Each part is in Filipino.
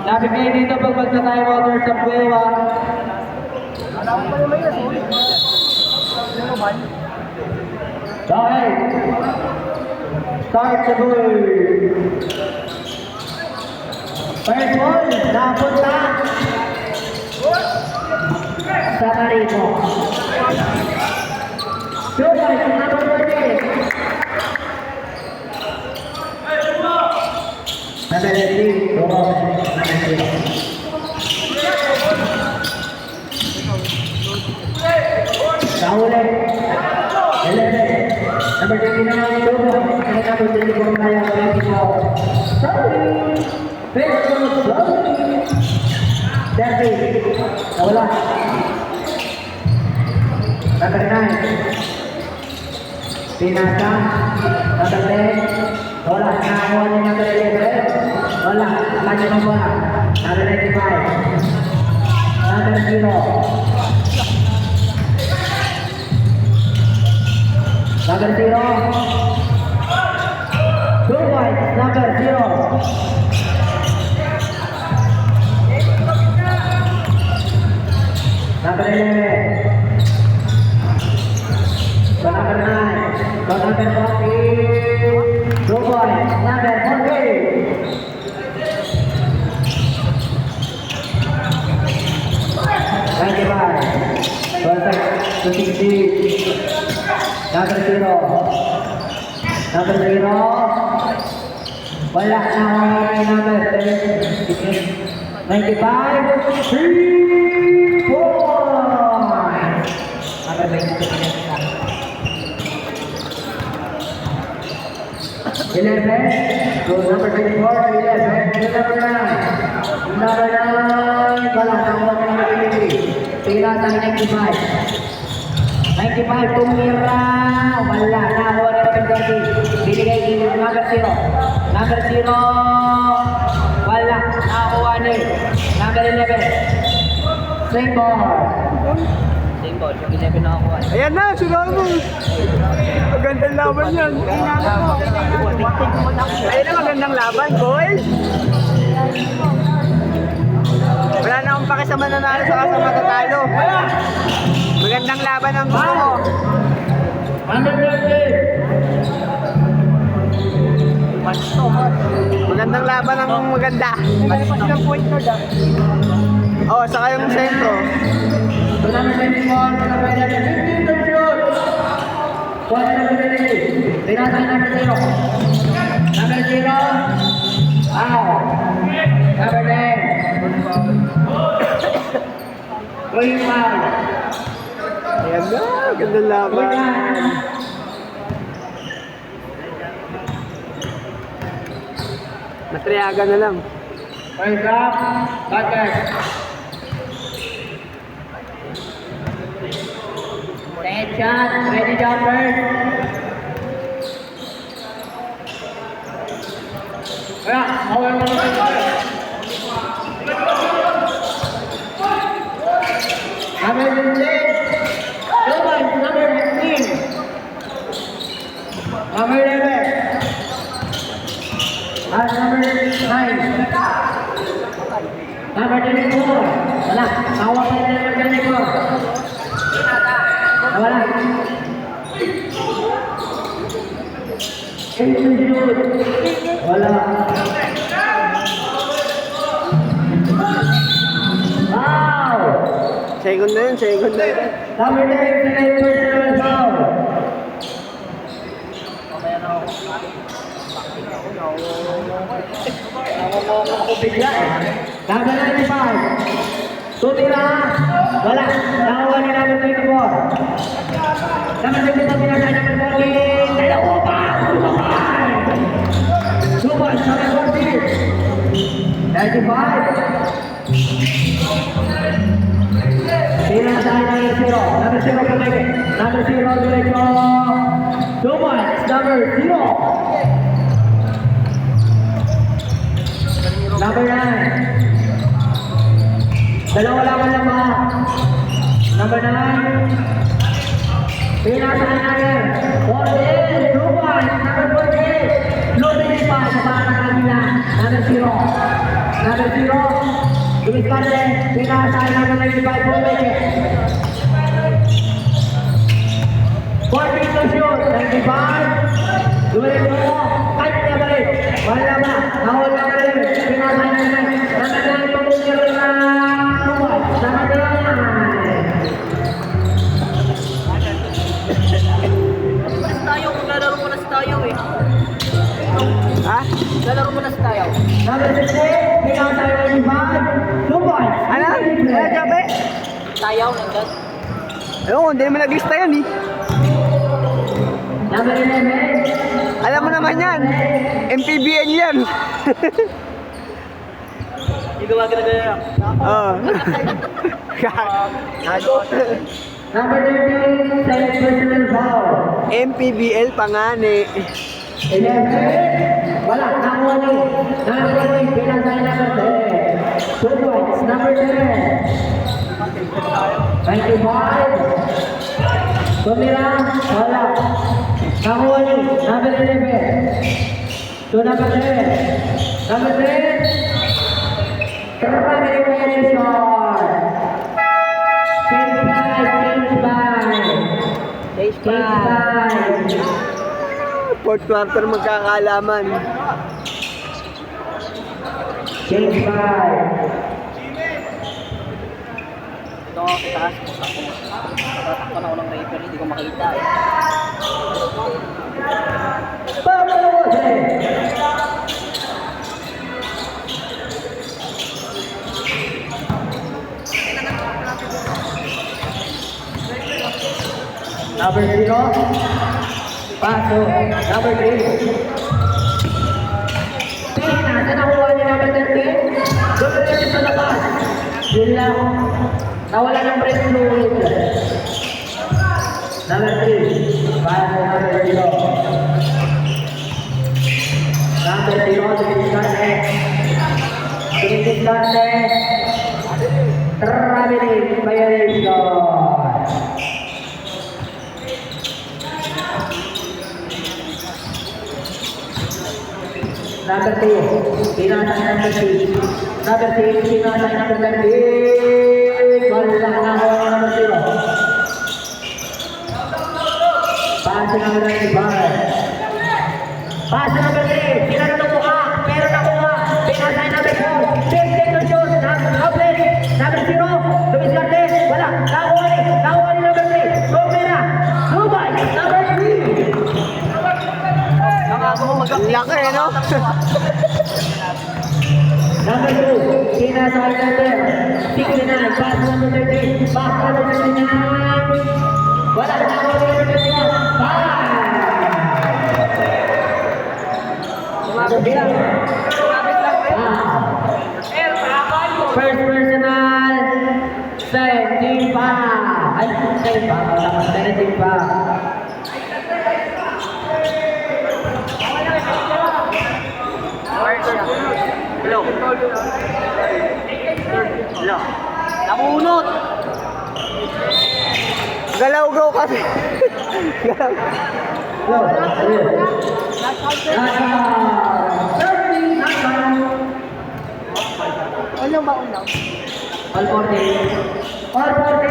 Nabigay dito pag magta-time order sa Buewa. Okay. Start the ball. First ball, napunta sa Marico. Super, number 14. Number 18, Saule, 11. Number 29, Lobo. Number 24, Maya, 24. Sorry. Derby, nawala. Number 9. Pinasa. Number 10. Wala. Nakakuha niya number 11. Wala. Kanya mo ba? Number 95. Number 0. Number 0. 2 points. Number 0. Number 11. So number 9. So number 40. 2 points. Number 40. Perfect. 260. Number 0. Number 0. Wala na ako number 95. 3 points. Number 11. So number 24 to 11. Number 9. Number 9. Wala na ako number 23. Tira tayo 95. 95, tumira. Wala na ako number 30. Binigay din number 0. Number 0. Wala. Nakakuha din. Number 11. Same ball. Same ball. Yung 11 nakakuha. Ayan na, sunod mo. Magandang laban yan. Ayan na, magandang laban, boys. Wala na akong pakisama nanalo sa kasama matatalo. Magandang laban ang gusto ko. Magandang laban ang maganda. Oh, saka yung sentro. So number 24, number 11, 15 shoot. What's number 23? Pinasa number 0. Number 0. Out. Number 10. Going foul. Ayan na, magandang laban. Natriyaga na lang. First up, bucket. Red shot, ready jumper. Kaya, mawala mo na ito. Number 15. Number 15. Number 11. At number 9. Number 24. Wala. Tawa ka na number 24. Wala. 8 to shoot. Wala. Wow! Second na yun, second na yun. Number 10, personal foul. Ako bigla eh. Number 95. Tutira. Wala. Nakawa ni number 24. Number 24, pinasa number 14. Dalawa pa. Super. Number 14. 95. Pinasa number 0. Number 0 pumeke. Number 0 diretso. 2 points. Number 0. Number 9. Dalawa laban lang ba? Number 9. Pinasahan natin. 48, 2 points. Number 48. Lumilis pa sa parang kanila. Number 0. Number 0. Dumiskarte. Pinasahan natin 95 points. 40 to shoot. 95. Lumilis mo. Kahit niya balik. Wala ba? Nahol na balik. Pinasahan natin. Number 9. Pagkakil na 2 points. Number 9. Tayo, lalaro mo na sa tayo eh. Ha? Lalaro mo na sa tayo. Number 16, pinakasayaw ng 5, 2 points. Ano? Ano, Jabe? Tayaw, nandun. Ayun, hindi naman nag-lista yan eh. Number 11, Alam mo naman yan. MPBN yan. Hindi gawa ka na ganyan. Oo. number 13, second personal foul. MPBL pangani. 11, wala, nakuha ni. Number 14, pinakasayaw number 10, 2 points. Number 10, 95, tumira, wala. Nakuha ni. Number 11, to number 10, number 10, Karami violation. Change by. Fourth quarter magkakaalaman. Change by. Ito, taas. Tatakpan ako ng referee, hindi ko makita eh. Pabawase. Number 0, paso. Number 3. Pina, sa nakuha niya number 13, dumiretso sa labas. Yun lang, nawala ng break fluid. Number 3, paso number 0. Number 0, dumiskarte. Dumiskarte. Traveling violation. Number 2, pinasa number 6. Number 6, pinasa number 13. Wala na ako ng number 0. Pass number 95. Pass number 3, pinanong mukha, pero nakuha. Pinasa number 4, 15 to shoot. Outlet, number 0, dumiskarte, wala. Nakuha ni number 3. Romera, Dubai, number 3. Laki eh, no? Number 2, pinasa number 69, pass number 13, pass number 39. Wala, nakuha ni number 31. Number bilang. First personal, 17 pa. Ay, 17 pa. 17 pa. Hello. Hello. Nakunot. Galaw-gaw kasi. Galaw. Hello. Nasa 30, nasa. Ano ba unaw? All 40. All 40.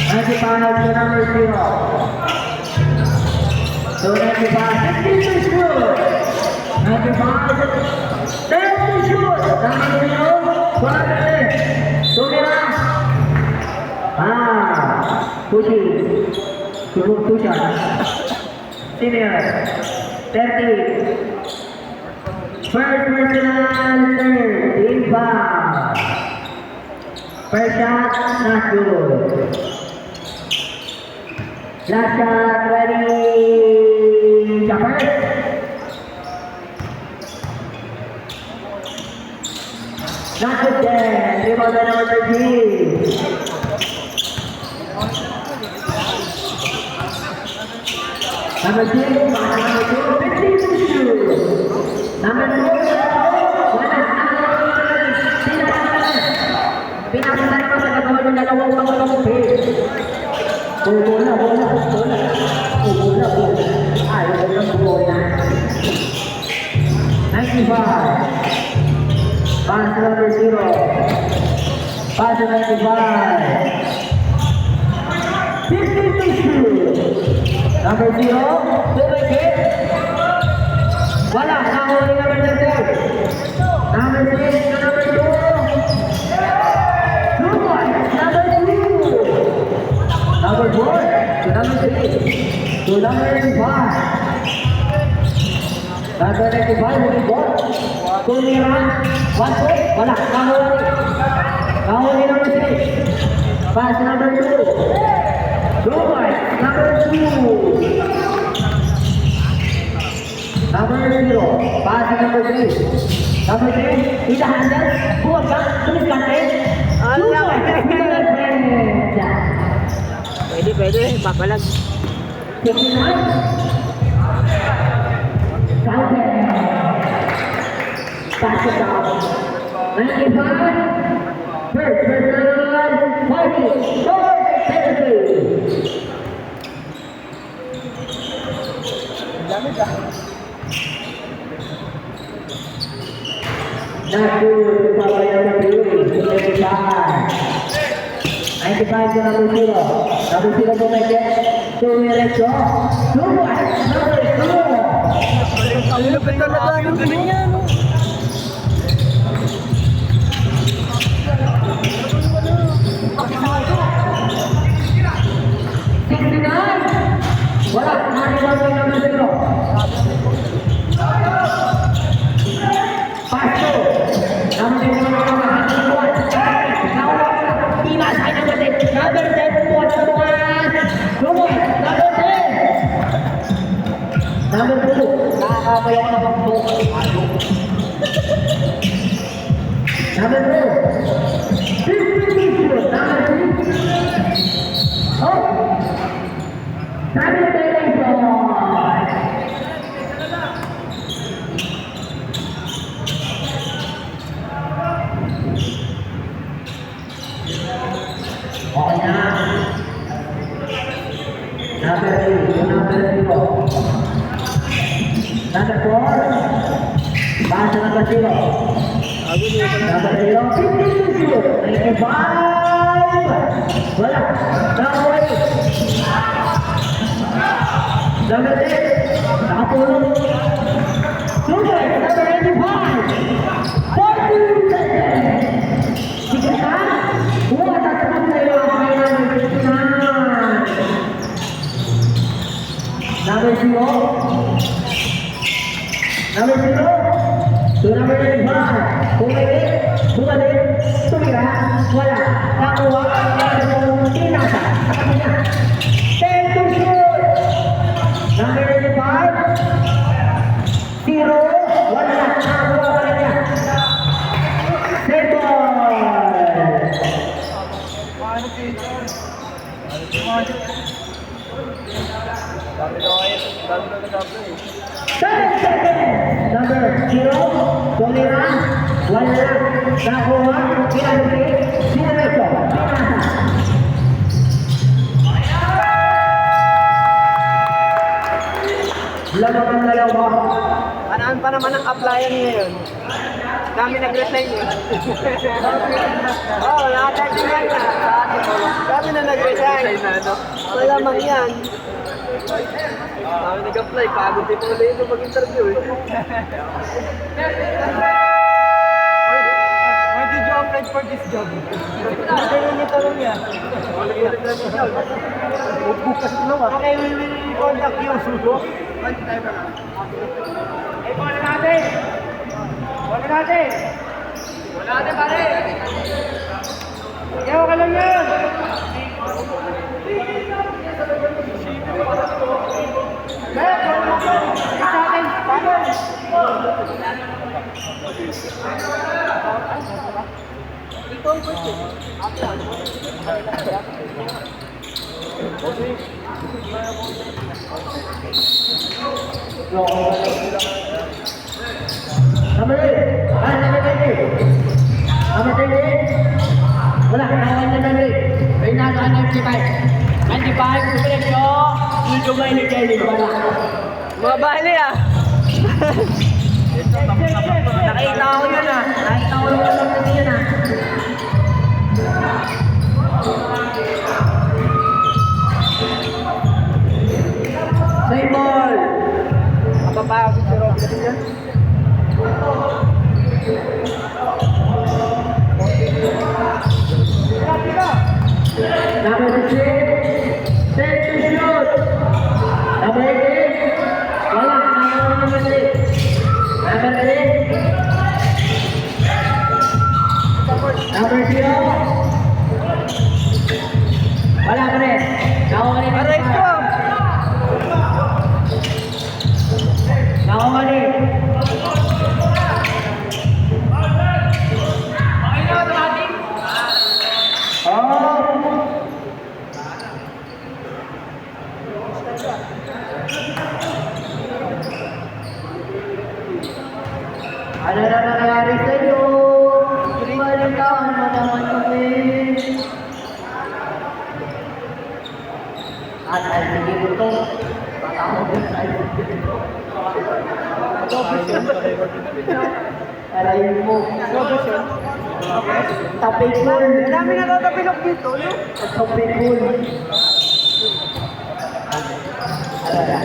95 to number 0. So 95, 15 to shoot. 95, 10 to shoot. Number 0, 100. Tumira. Pushing. Two shots. Senior. 30. First personal, third, team foul. First shot, not good. Last shot, ready. Jumper. Not good there. Rebound by number 13. Number 6, number 2, 15 to shoot. Number 2, pinakita naman sa gagawin ng dalawang pangalampin. Bola. Ayaw ko ng bola. 95. Pass number 0. Pass 95. 52. Number 0. Tumigit. Wala. Nahuli number 13. Number 6 to number 2. Number 2. Number 4 to number 3. To number 5. Number 95, moving ball. Tumira. 1 point. Wala. Nahuli number 6. Pass number 2. Goal. Number 2. Number 0. Pass number 3. Number 3. Tidak handal. Buat ka. Tulis kante. Pwede. Papalag. 69. Counter. Pass it down. 95. First versus 40. Short penalty. Not good. Papaya number 3. 95. 95 to number 0. Number 0 to make it. Diretso. Number 2. Lupit talaga ng ganyan. Wala, naniwag yung number 0. Pasto. Number 0 na naman. Timas ay number 10. Number 10 buwan sa buwan. Lumot. Number 10. Number 2. Nakakabayaw na bang to? Number 2. 50. Number 3. Oh. Sabi na tayo lang ito. Okay na. Number 2. Number 0. Number 4. Basa number 0. Number 0. 55. Wala. Nakaway. Number 10, nakatulong. Number 95, 40 seconds. Sige ka, buwan at sapat na iyo ang kailangan ng Pilipinas. Number 0, number 0, to number 95, bumalik, tumira, wala, nakuha, tinasa, sakit niya. 10 to shoot. Number 95, 0, wala na, nakakuha pa rin niya. Settle. Number 0, tumira, wala na, nakuha, pinalipit, diretso, pinasa. Lamang ang dalawa. Anaan pa naman ang applyan ngayon. Dami nag-resign eh. Oo, lahat din yan na. Dami na nag-resign. Malamang yan. Dami nag-apply. Pagod din mo ulit yung mag-interview eh. Why did you apply for this job? Ganun yung tanong yan. Bukas naman. Okay, we will contact you. Eh, wala natin! Wala natin! Wala natin, pare! Kaya ka lang yan! Kaya, wala natin! Isa atin! Ito ang question. Number 8. Number 20. Number 20. Wala, nakuha niya number 8. May nasa 95. 95, diretso. Dito ba inigay wala. Mga bali ah. Nakita ko yun ah. Nakita ko yung kasi yun ah. Play ball. Kapapagod si Robles dyan. Number 6, take to shoot. Number 8, wala. Number 6. Number 8. Number 0. Wala pa rin. Nakuha rin. Aray ko! Nakuha rin. Oh! Ano na nangyari sa'yo? Balikan mo naman kami. At ay sige mo to. Patawagin tayo. Aray mo. Tapikul. Marami natatapilok dito, no? Tapikul. Alala.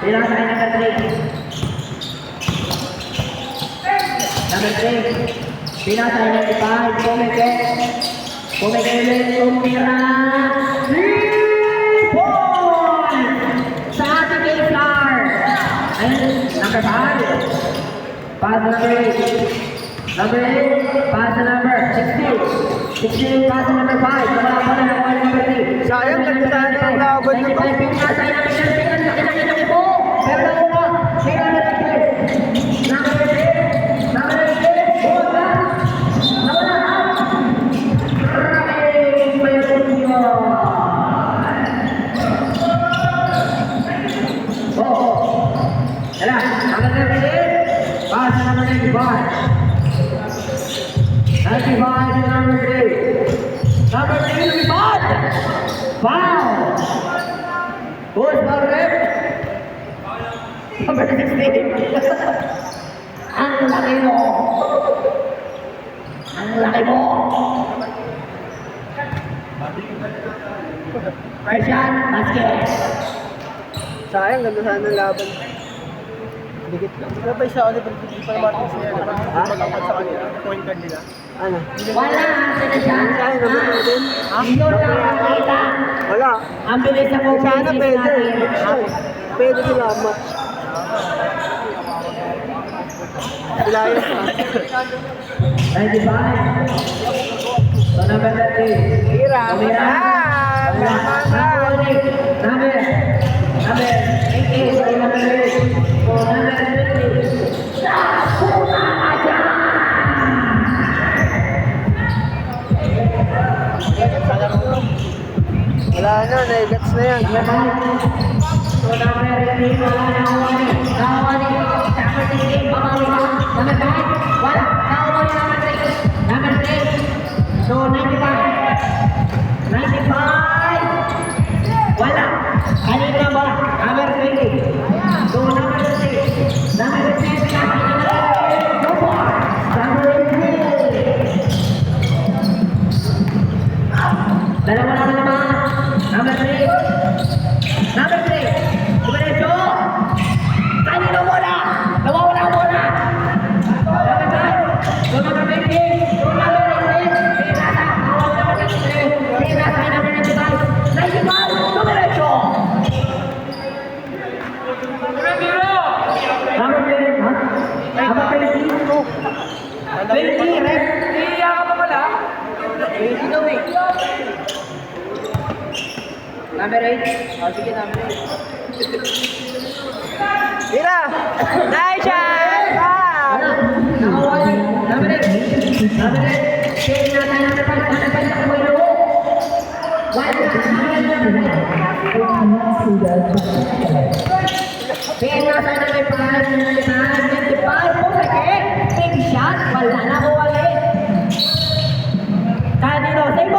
Bilang saya number 3. Number 3. Bilang saya number 5. Pumigil tumira. 3 points sa ating A-Star. Ayun, number 5. Pass number 8. Number 8. Pass number 16. 16 pass number 5. Wala pa na nakuha number 3. Sayang, nagkasana ang laban na to. 95 pinasa yung laki po. Pero nakuha. May number 3. Number 3. Number 3. Bola. Nawala out. Right. May punya. Oh. Yalah. Number 3. Pass number 95. 95 to number 3. Number 3 to be bought. Foul. Who's the ref? Number 16. Ang laki mo. Ang laki mo. Persian, basket. Sayang, ganda sana ng laban. Dikit lang. Sabay siya, Oliver, hindi pa naman siya. Nakapagod sa kanila. Point guard nila. Ano? Wala ang sinasyan. Sayang, naman din. Yun lang ang kita. Wala. Ang bilis na kong Sana pwede. Pwede sila match. Sila yun pa. 95. So number 30. Hira. Tumira. Number 88. Sorry, number 8. So number 20. Sakuna aja. Wala na, na-gets na yan. So number 18. Wala na awani. Nawani. Number 16. Pamali ka. Number 5. Wala. Nawani number 3. Number 3. So 95. 95. Wala. Kanina ba? Number 20. So number 6. Number 10. No more. Number 18. Dalawa na naman. Number 3. Number 3. Diretso. Kanino muna? Nawawala muna. Number 5. So number 20. So number 18. Pinasa. Number 23. Pinasa. Number 95. 95. Diretso. Number 20. Ha? Number 20. 20. Rep. Iya ka pa pala. 20 daw eh. Number 8. Oh, sige, number 8. Hira! Nice shot! Ah! Nakawali. Number 8. Number 8. Change natin number 5. Number 5 na kumain ako. Change natin number 5. Number 5. 25. Pumake. Big shot. Wala na kuwali. Kanino? Same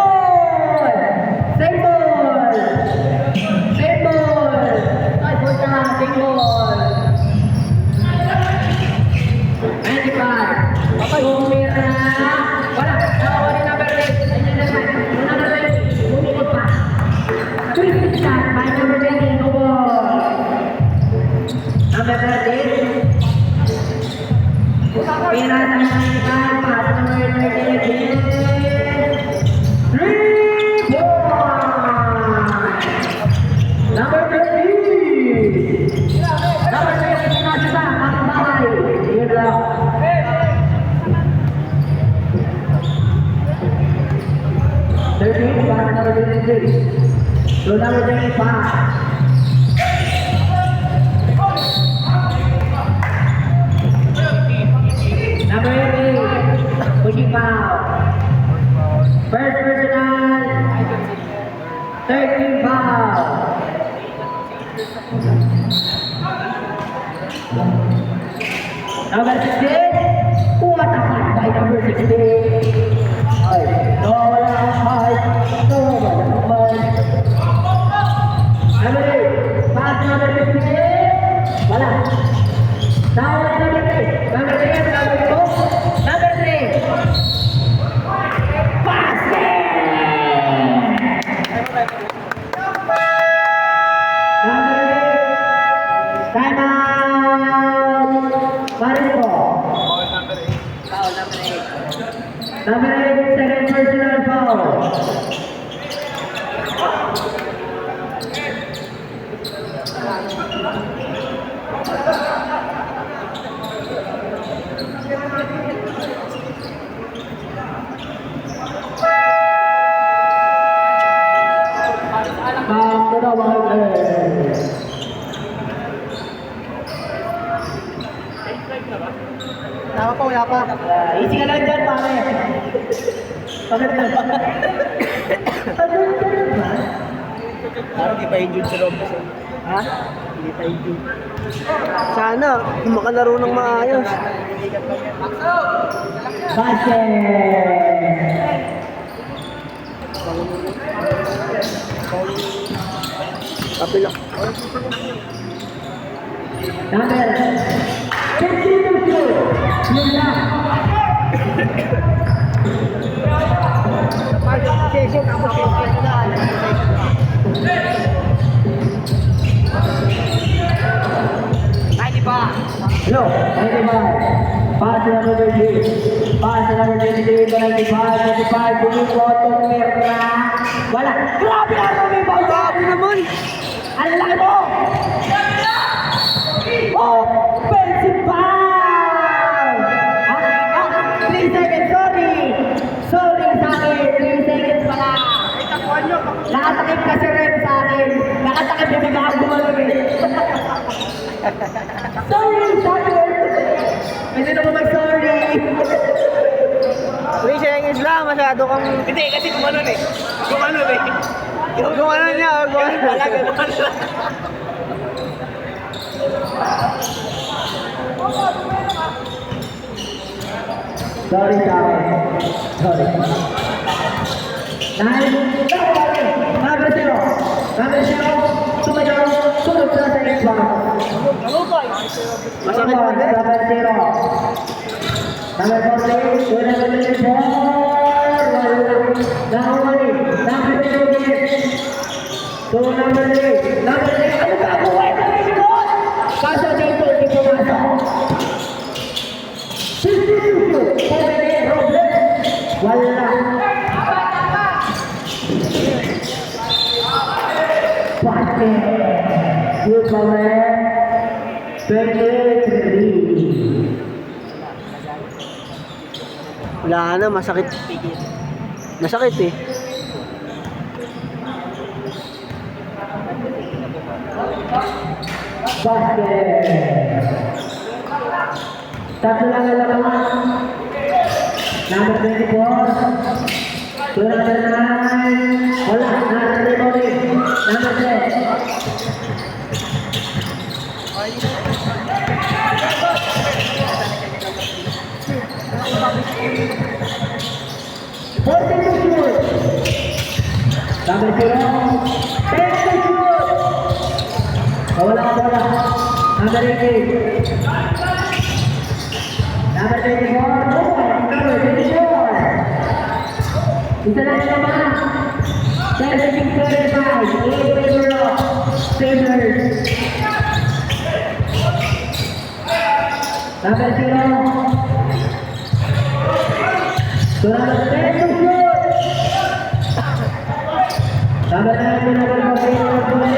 13, pass number 23. To number 25. Number 8, pushing foul. First personal, 13 foul. Number 16, what a pass by number 16. Ay, no, wala ang pass. No, wala ang pass. Number 8, pass number 15. Wala. Tawag number 3. Number 3, number 2. Number 3. Time out! Mariko. Foul number 8. Number 8, second personal foul. Foul to the Warriors. Tama pa, wala pa. Easy ka lang dyan, pare. Pagod na ba? Pagod ka na ba? Parang di pa injured sa loob kasi. Ha? Hindi pa injured. Sana, makalaro ng maayos. Basket! Kapila. Number 52. Yun lang. Session, tapos session na. No, 95. Pass to number 23. Pass to number 23 to 95. 95. Buming botong Mira. Wala. Grabe ang rebound. Grabe naman. Ang laki mo! Offensive foul! 3 seconds, sorry! Sorry sa akin, 3 seconds pala. Nakatakip kasi rep sa akin. Nakatakip yung bigla akong gumaling. Sorry sa akin! Pwede na mo mag-sorry! 3 seconds lang, masyado kang... Hindi, kasi gumanon eh. Gumanon eh. Gumanon niya, gumanon. Wala, gumanon lang. Sorry sa akin. Sorry. Dahil, number 0. Number 0, sumayaw, sunod na sa Xbox. Masakit pa din. Number 0. Number 48, to number 24. Nakawali. Number 2, to number 3. Number 3, ano ka ako? Kaso dito, hindi pumasok. 52, 48, Robles. Wala. Pate. Good moment. 23. Wala na, masakit. Masakit eh. Basket. Tatlo lang ang laman. Number 24. To number 9. Wala. Nasa rebounding. Number 10. Number 0. 10 to shoot. Wala ang bola. Number 18. Number 24. Number 24. Isa lang naman. 36-25. 8-0. Sabres. Number 0. So number 10 to shoot. Number 9 to number 14.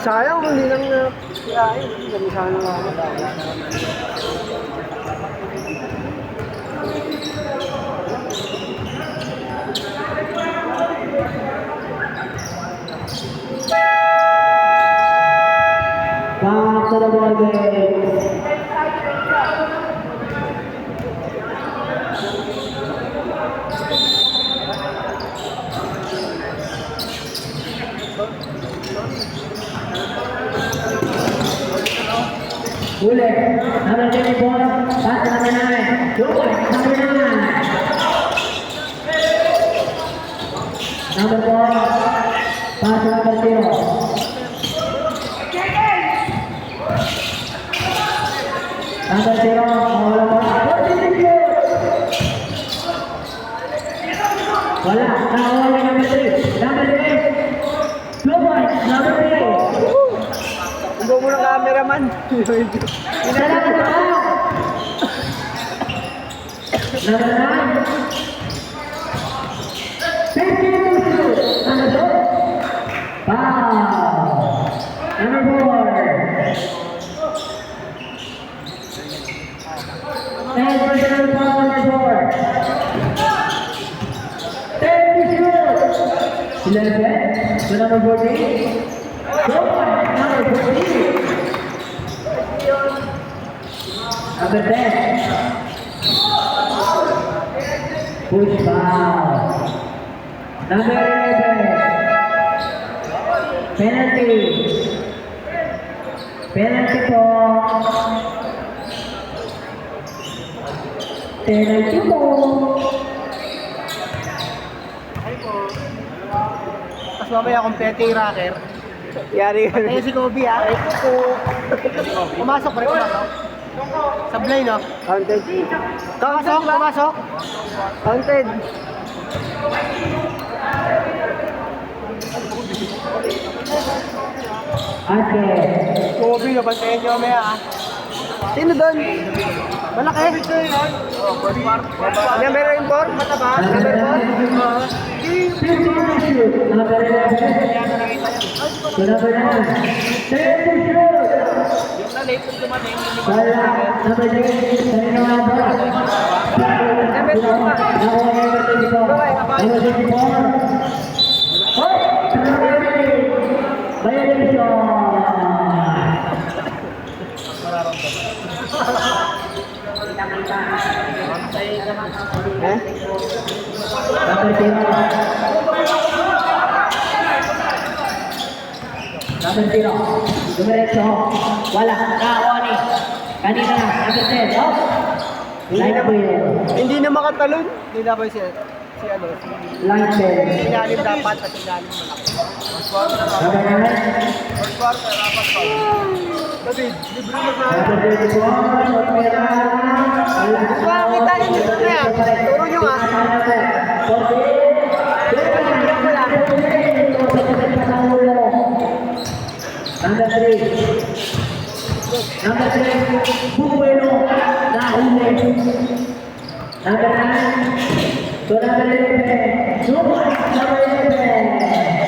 Sayang kung hindi lang na kiyain. Hindi sana nga ako. Back to the ball game. Ulit, number 24, pass number 9, good, number 9. Number 4, pass number 0. Number 0, wala mo. Wala, nakawala number 3. Number 3, good boy, number 3. Hindi mo na cameraman. Salamat po. Number 9. Thank you. Number 2. Wow. Number 4. And personal foul number 4. Thank you. 11. To number 14. Go on, number 14. Number 10. Push foul. Number 11. Penalty. Penalty po. Penalty po. Tapos mamaya kung petty rocker. Yari ka Ayun si Kobe ah. Pumasok pa rin, pumasok. Sablay no? Counted. Pumasok, pumasok. Counted. Okay. Kobe, nabantayan nyo mamaya ah. Sino doon? Malaki. Number 4? Mataba? Number 4? Number 11. To number 9. Thank you. Yung na late kung dumating. Wala. Number 3. Kanina nga ba? Number 24. Hoy! Violation! Eh? Number 0. Number 0. Dumiretso. Wala. Nakawani. Kanina na. Number 10. Oh. Line bell. Hindi na makatalon. Hindi na ba siya? Si ano? Line bell. Ilalim dapat at ilalim malaki. Number 9. First quarter, dapat pa. David, libre mo na. Number 24. Baka kita nyo dito na yan. Turo nyo nga. Number 3. Number 3. Bueno. Nahuli. Number 9. To number 11. Number 11.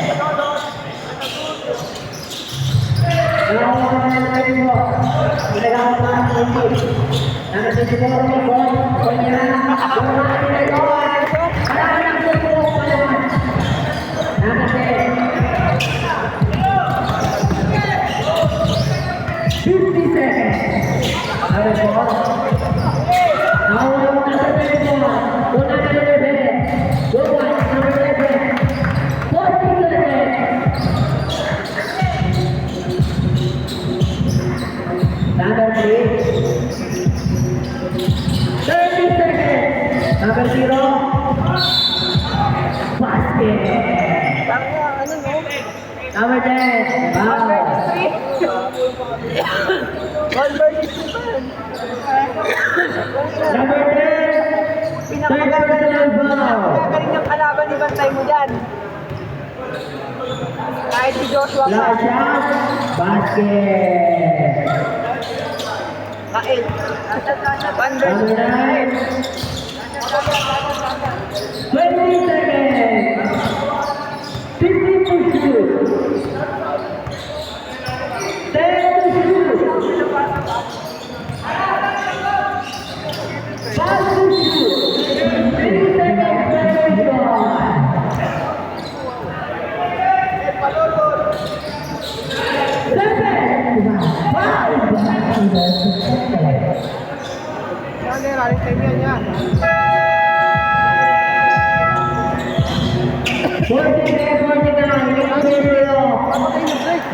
Number 3. 30 seconds. Number 0. Basket. Number 10. Foul. Number 10. Pinakagaling ng kalaban ni Bantay mo dyan. Kahit si Joshua pa. Last shot. Basket. Kain. Number 9. 20 seconds. Yan, running time yan, yan. 49,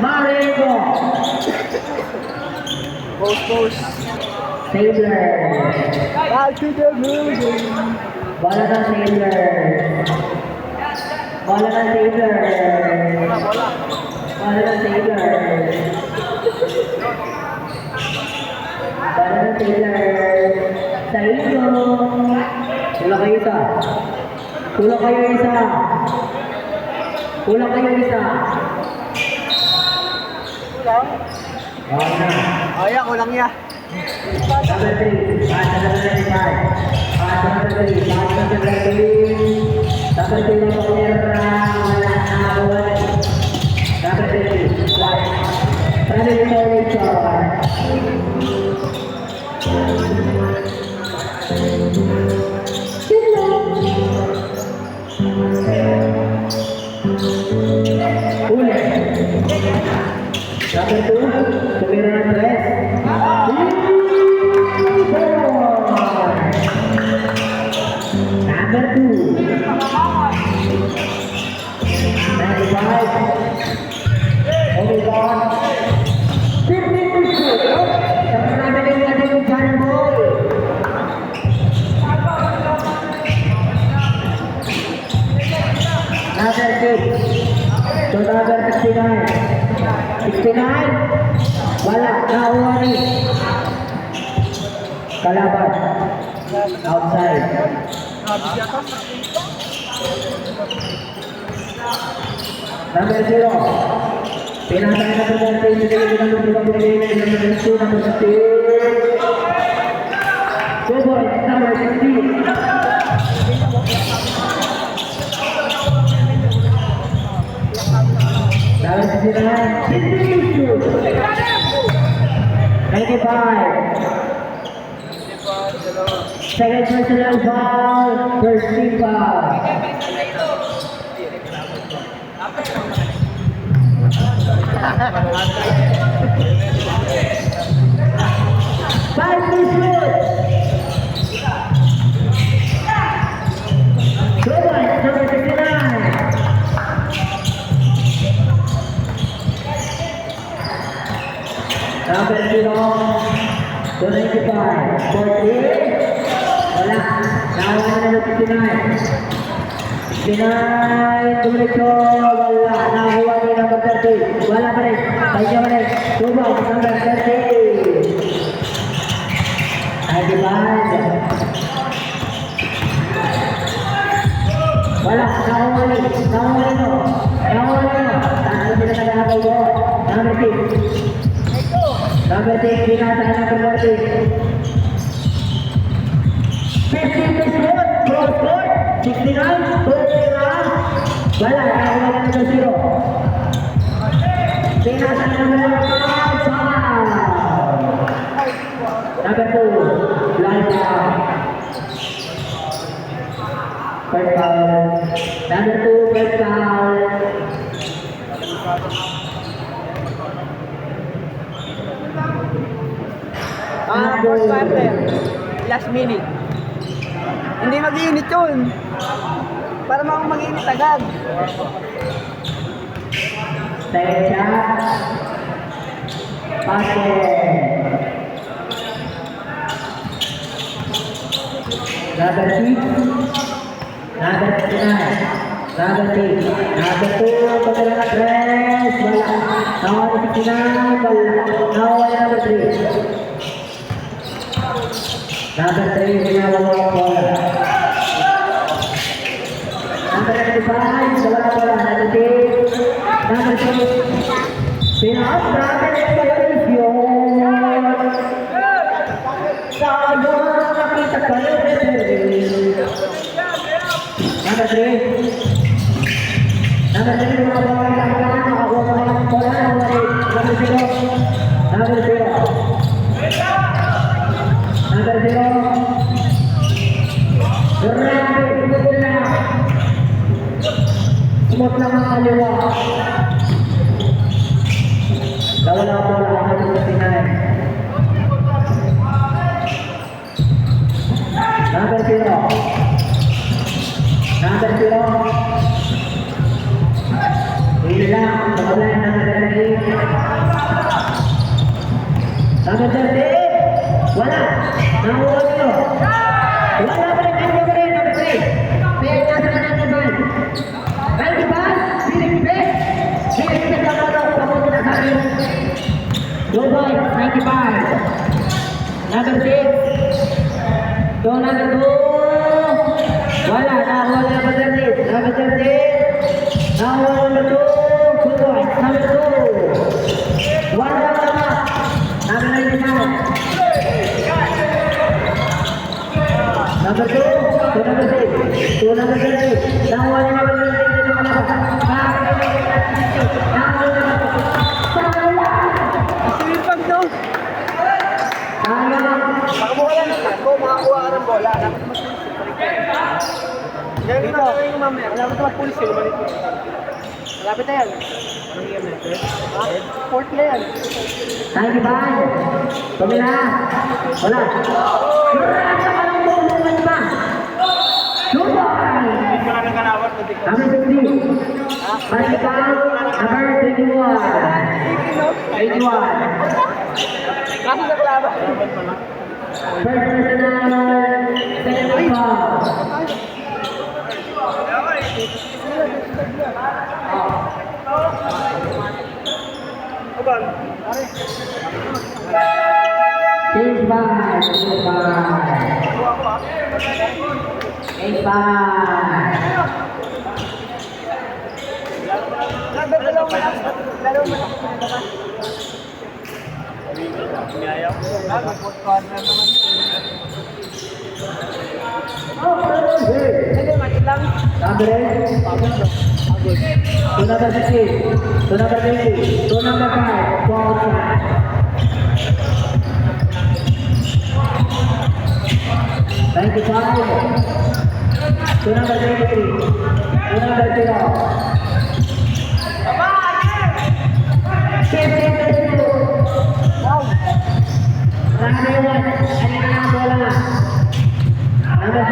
Marengo. Post. Sailor. Back to the building. Bola ng Sailor. Bola ng Sailor. Bola. Bola ng Sailor. Bola ng Sailor. Sailor. Kulang kayo isa. Kulang kayo isa. Kulang kayo isa. Kulang. Okay na. Ay, kulang niya. Number 3, pass number 35. Pass number 3, pass number 13. Number 2 na Paulera, wala na awal. Number 3, flat. Running formation. Ulit. Number 2, tumira ng dress. Number 2. 95. Hold on. 50%. Tapos namin yung natin yung John Boy. Number 6. So number 69. 69. Wala. Nakuha rin. Kalaban. Outside. Number 0. Pinasay na po ng team. Number 2. Number 16. Go boy. Number 16. Number 69. 95. Second personal foul, first team foul. Five to shoot. Good one, number 69. Number 0, 295. 48. Wala. Nakuha na number 59. 69. Tumicho. Wala. Nakuha ni number 30. Wala pa rin. Kaya pa rin. Tubag. Number 30. Adiban. Wala. Nakuha ni. Nakuha ni. Nakuha ni. Saan sila nag-aabay ko? Number 6. Number 6. Pinasa na number 40. 50%, cross court, 69, wala, nakakuha na ng 0. Pinasa na naman ang foul. Number 2, line down. First foul. Number 2, first foul. First quarter. Last minute. Hindi mag-iinit yun. Para mag-iinit agad. Second shot. Basket. Number 6. Number 69. Number 6. Number 2. Pagkala na press. Wala. Nakuha ni 69. Wala. Nakuha ni number 3. Number 3, ginawa ang bola. Number 95, wala bola. Number 6. Number 6. Pinaas natin expiration. Sayang nakita ka rin. Number 3. Number 3, mga bola. Number 0. Number 0. Grabe, smooth lang. Smooth lang ang kaliwa. Nawala po lang ang number 59. Number 0. Number 0. Hindi lang, nakabay na nagagaling. Number 30. Wala. Nakuha nyo. Wala pa rin. Number 3. Number 3. Paya na sa kanan ni Van. Van di Van. Bilipit. Bilipit lang ako. Papunta na sa akin. Go boy. 95. Number 6. Go number 2. Wala. Nakuha number 30. Number 30. Nakuha number 2. Good boy. Number 2. Wala pa na. Number 99. Number 2, to number 6, to number 30. Nakuha niya number 30 dito ka na. Sipag no? Makabuha lang ng tato, makakuha ka ng bola. Dapat mas-pulis. Ganyan na gawin ko mamaya. Dapat mas-pulis yun. Malapit na yan. Anong game na ito? Fourth na yan. 95. Tumila. Wala. Marami ka lang po. Luman pa. Luman. Number 50. Partical. Number 21. 81. Kasi sa kalaban. First personal. Second foul. Change by. Change by. Number 8. To number 16. To number 20. To number 5. Foul shot. Thank you, 5. To number 23. To number 0. Wow. Number 1. Kanina na ang bola. Number 5.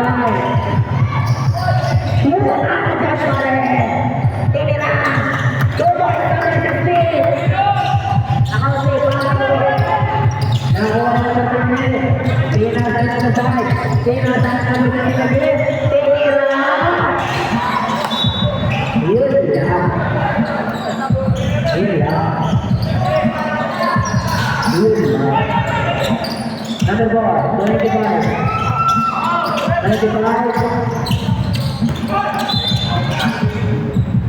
Number 4, 25. 25.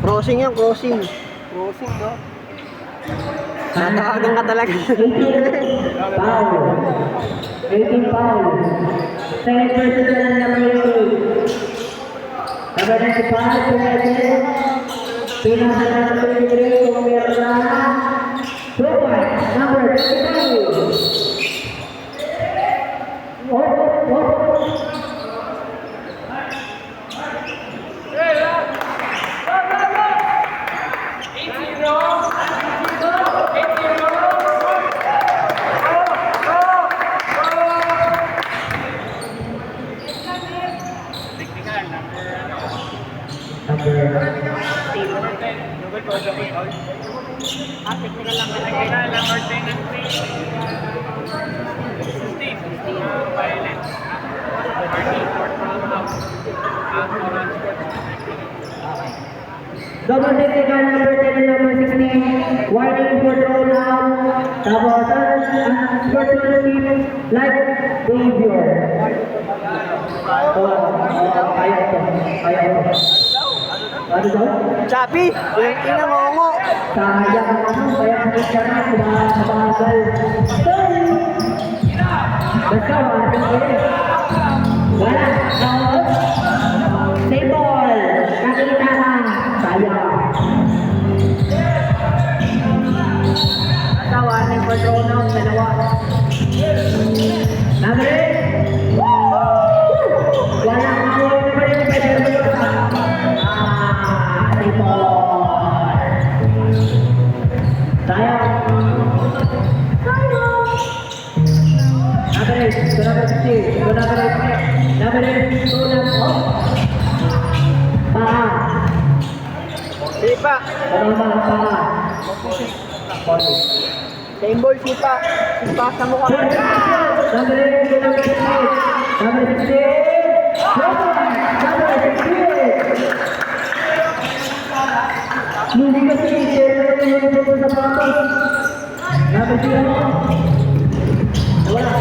Crossing yan, crossing. Crossing, no? Natawagan ka talaga. 18 foul. 18 foul. Second person na lang number 2. Number 95, Tumete. Pinasa na number 23, Tumete. 2 points, number 22. Double technical number 10 and number 16. Warning for throw now. Tapos, sportsmanship like behavior. Kaya ito. Ano daw? Chappy! Yung inangongo! Sayang ang kaya hindi ka na kumabagal. Basta, wala. Save ball. Nakikita ka. Sayang. Nasa warning for throw now. 3. Number 8. Sunan. Paa. Sipa. Tama, paa. Same ball, sipa. Sipa sa mukha. Number 8. Number 16. Number 16. Number 16. Hindi kasi sa patos. Number 0. Wala.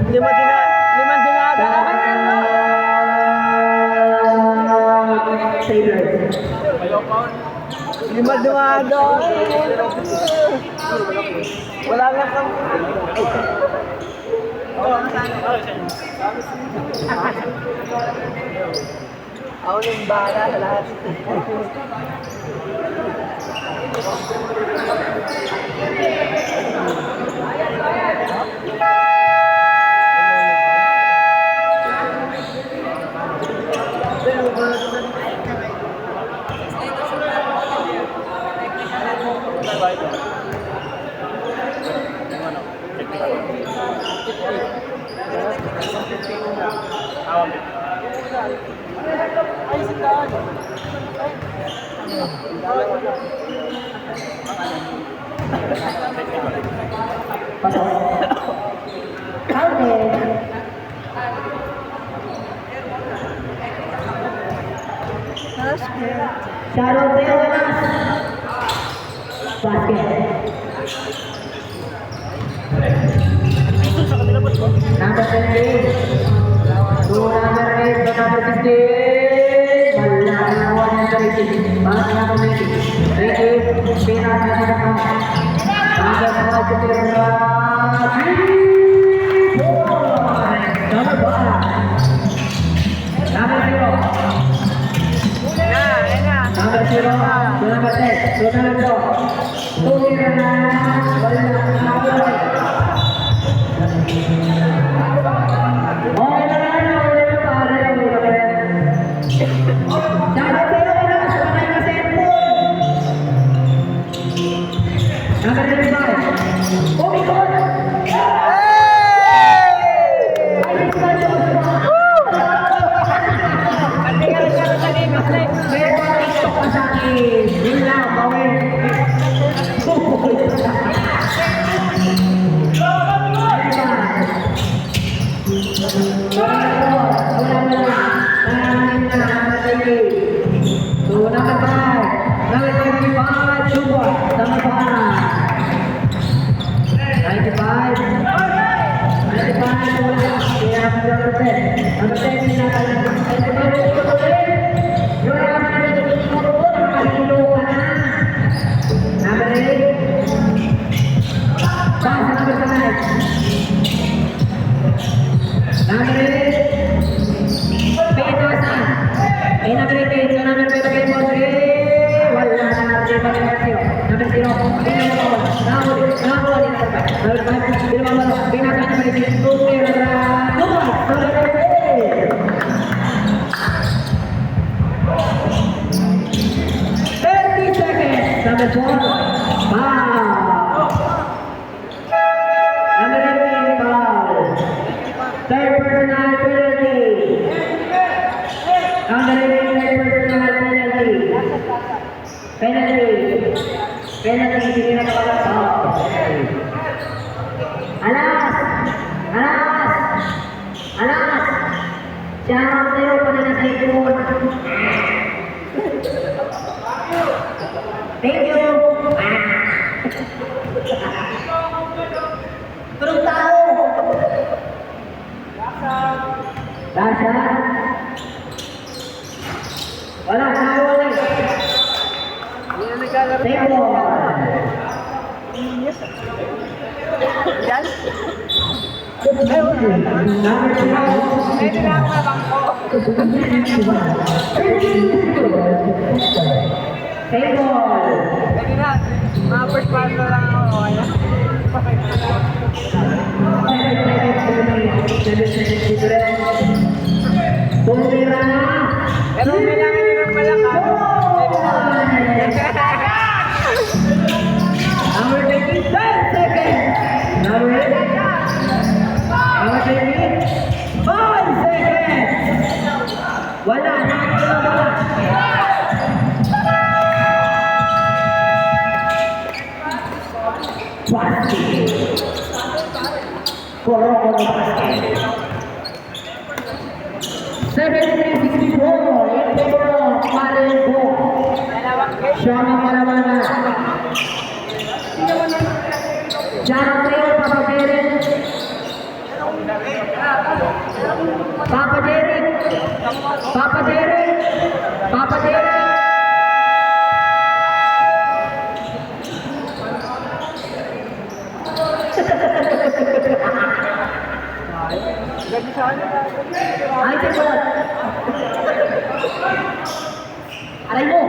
Limang dinada. Limang dinada. Wala lang kang... Ako yung bala sa lahat. Sharon Teonas. Basket. Number 17. To number 8 to number 16. Wala na nakuha ng 30. Pass number 20. 28. Pina na naman. Number 5 to Tira. Number 5. Number 0. Number 0, number 10, number 2. Tumira na, wala na, okay na pare, number 0, sabay na cellphone. Number 35, Omicron. Number 4, personal penalty. Penalty. Penalty, hindi na pala. Alas! Alas! Alas! Siya ang tayo pa rin sa ito. Thank you! Turong tao! Lasa? Wala, nakawala. Hindi na naglalaro. Thank you! Yan. Number 2. Pwede na ako mabangko. Table! Pwede na. Mga first part na lang ako. Tumira na! Pero kailangan nyo ng malakas. Number 20, 10 seconds! Number 20, 5 seconds! Wala! Wala! Basket! Koro-koro basket! 73-64 in favor of Malenko. Shama Malamana. Jana Tayo, Papa Derek. Papa Derek. Papa Derek. Papa Derek. Ay, cepat. Aray mo.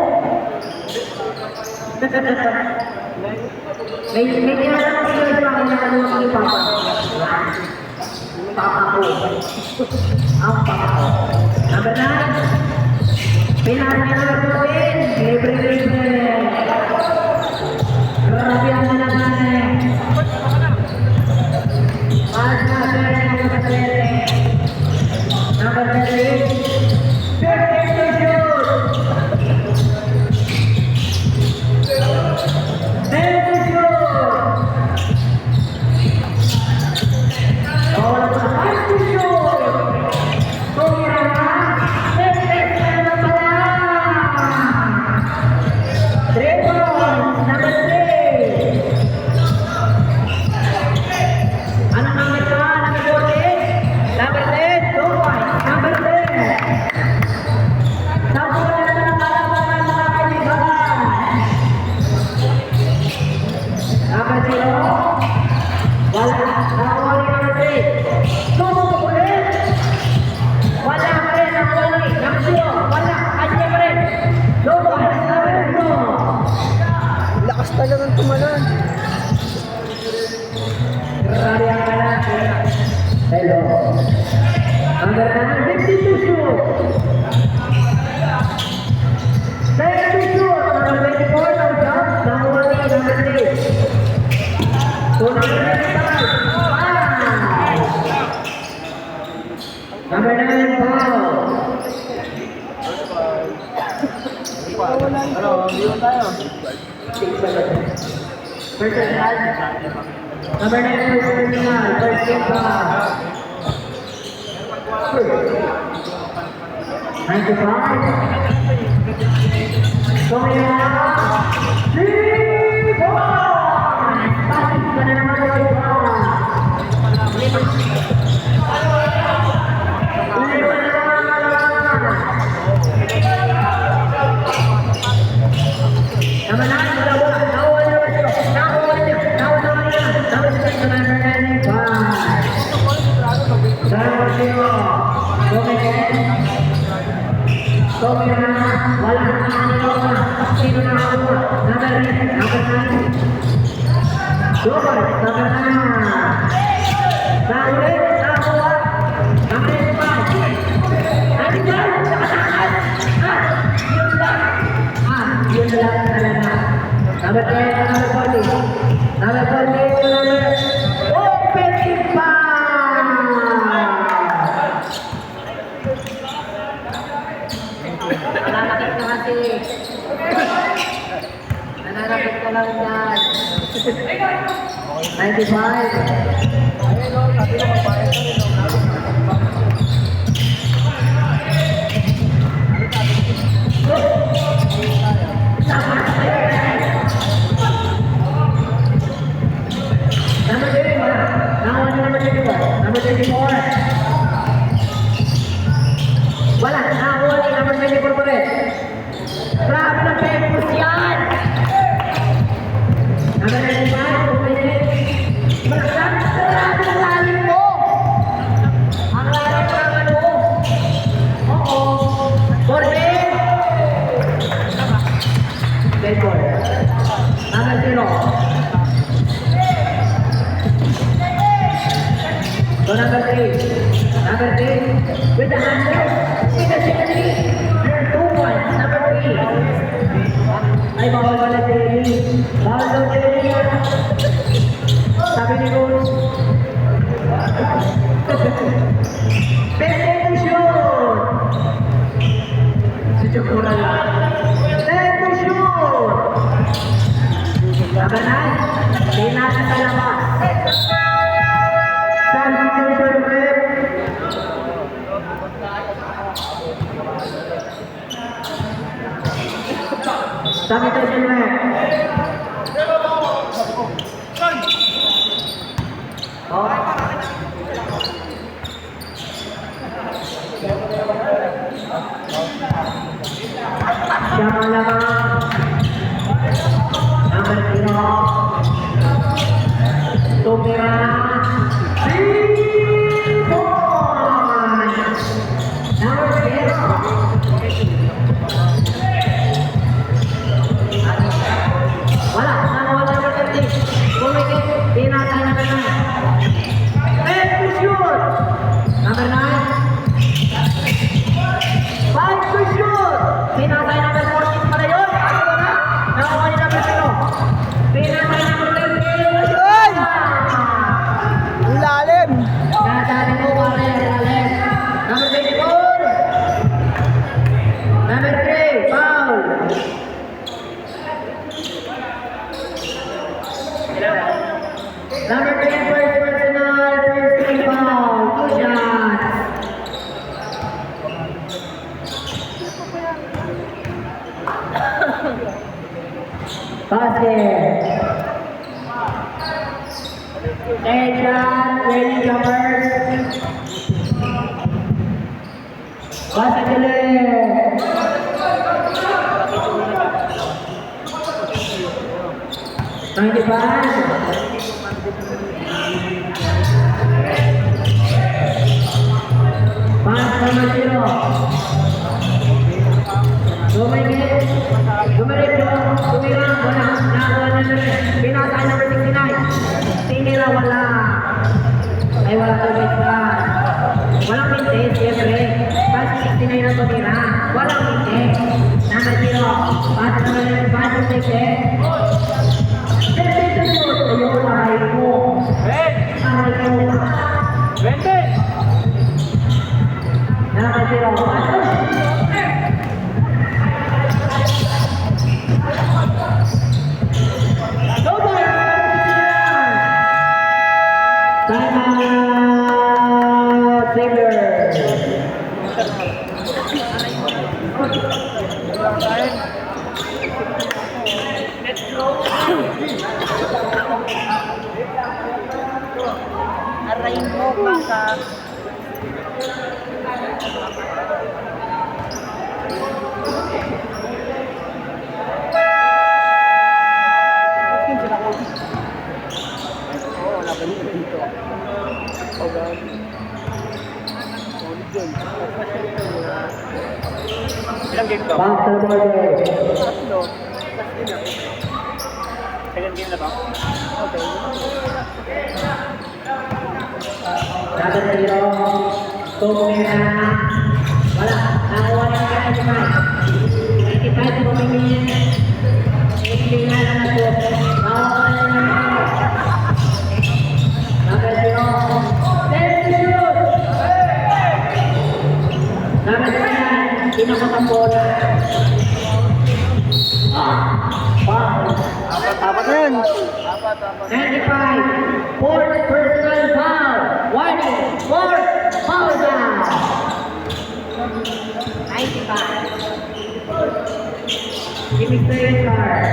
May tinatanong sila sa akin na ano ang papa. Papa ko. Ang papa ko. Number 9. Pinaka-number ko din. Libre-libre. Grabe ang nalaman. Mas na number 13. 50 to shoot. 10 to shoot. All of the 5 to shoot. Tumira na. 10 na pala. 3 points. Number 3. Ano number ka? Number 14? Number 10. 2 points. Number 10. Sabi ko na ng kalabangan mga kaibigan. Number 0. Wala. Nakuha ni number 3. Sumuko ulit. Wala pa rin. Nakuha ni. Number 0. Wala. Kanya pa rin. 2 points. Number 0. Lakas talagang tumalon. Grabe ang kalaki. Hello. Number 9, 52 shoot. 10 to shoot. Number 24, no jump. Number 1, number 3. So, number 95, 5. Number 9, foul. Ano, hindi tayo. Personal. Number 9, personal. First game foul. 95. Going out. 3 points. Pasig ka na naman yung Number 9, nakuha niya. Number 6, number 95. Number 0. Tumira na. Wala na nakakalawa. Sino na ako? Number 8. Number 9. Super. Number 9. Naulit. Nakuha. Number 5. Nandiyan. Nakatakas. Yun lang. Yun lang talaga. Number 10. Number 40. Number 40. Number offensive foul. Nananakit ka kasi. Nananakit ka lang yan. 94. Wala, nakakuha ni number 24 pa rin. Grabe na pepos yan! Number 95, umilit. Grabe ang lalim mo! Ang lalim mo naman mo! Oo. 14. Deadboard. Number 0. So number 3. Number 3. With the handle. With the jelly. There are 2 points. Number 3. Ay, bawal pala jelly. Bawal daw jelly. Sabi ni Coach. Pwede to shoot. Si Chukura lang. Pwede to shoot. Number 9. Stay natin sa labas. Substitution rep. Substitution rep. Oh. Siapa nama? Number 0. Tumira. Number 10, first personal, first team foul, 2 shots. Basket. 10 shot, ready jumpers. Basket ulit. 95. Pass number 0. Tumingin. Dumiretso. Tumira. Wala. Nakakuha na naman. Pinatay number 69. Tinira. Wala. Ay wala tubig pa. Walang mintes. Siyempre. Pass 69 na tumira. Walang mintes. Number 0. Pass number 5. Pass 6. Ayun, aray mo. Aray mo. 20. Number 0. Timeout, Ziegler. Aray mo baka. Ilang game to? Basketball. Tatlo. Second game na ba? Okay. Number 0. Tumira. Wala. Nakakuha na kaya si Mike. 85 pumingin. 80 na lang ako. Nakakuha na naman. Number 0. Let's shoot! Number 9. Pinakatambola. 95, fourth personal foul. Warning, fourth foul down. 95. Give me the card.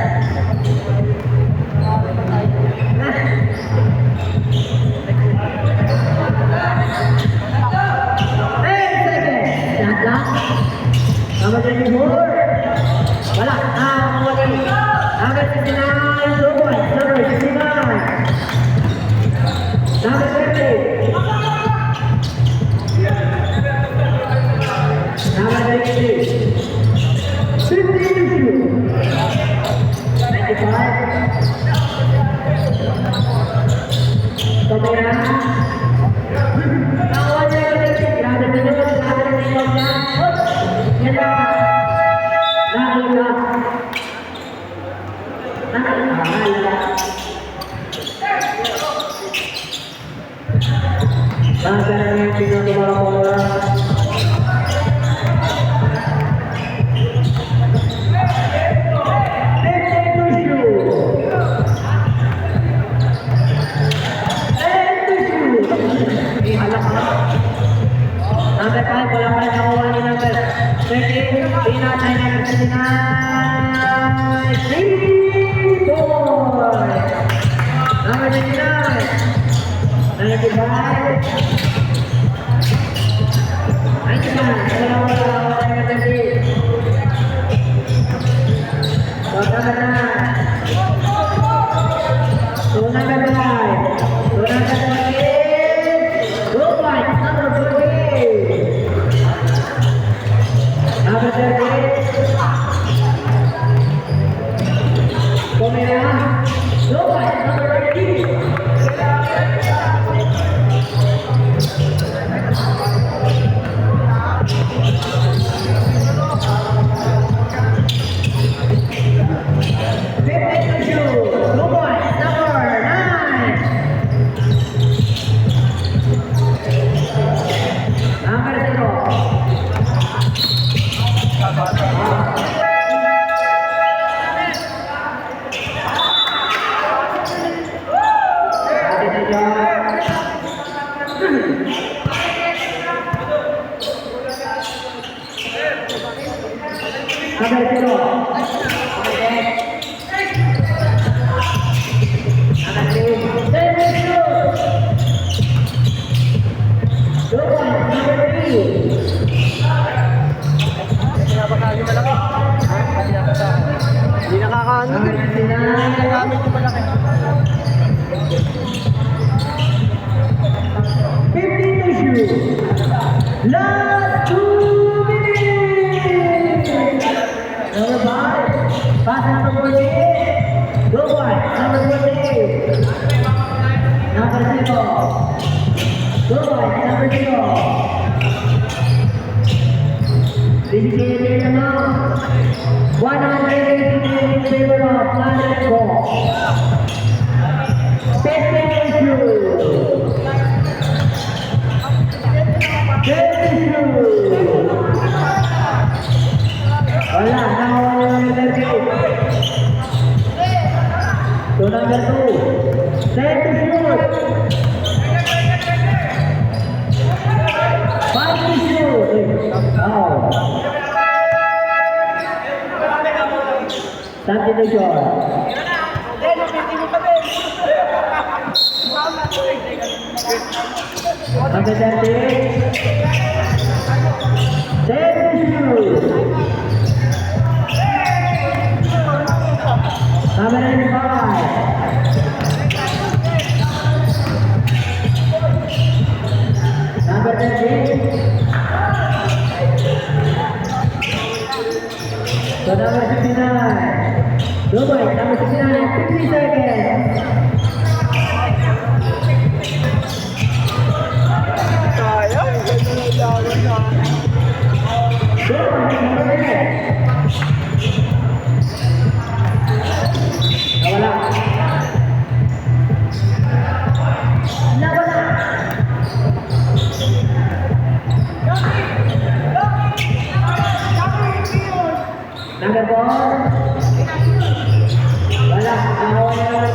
10 seconds. Shot lang. Number 24. Wala. Mawali. Number 69. Lubos. Number 69. Number 30. Number 33. 52. 95. Kamera. Awal dia kata, ada benar, ada benar. Yan lang. Nakita. Basta na yung pinatumalang bola. Number 5, wala pa rin nakuha ni number 13. Pinatay na ng 39. 3 boy. Number 99. 95. 99. Wala na ng 30. Baka na. Tuna na ba? Tuna na ba? Go points, number 48. Number 38. Kamera. Go points, number 30. Hindi nakakaano. Nagamit ko malaki. 50 to shoot. Last 2 minutes. Number 5. Pass number 48. Go boy. Number 48. Number 0. Go boy. Number 0. Dedicated now. 180 in favor of Planet Ball. 50 to shoot. 32. Wala, nakawala ng number 2. So number 2. Set to shoot. 5 to shoot. Oh. Something to shoot. Number 30. Set to shoot. Number 95. Number 30. So number 59. Dubai, number 59, 50 seconds. Dubai, number 10. Nawala. Nawala. Number 4. Wala. Nakuha na naman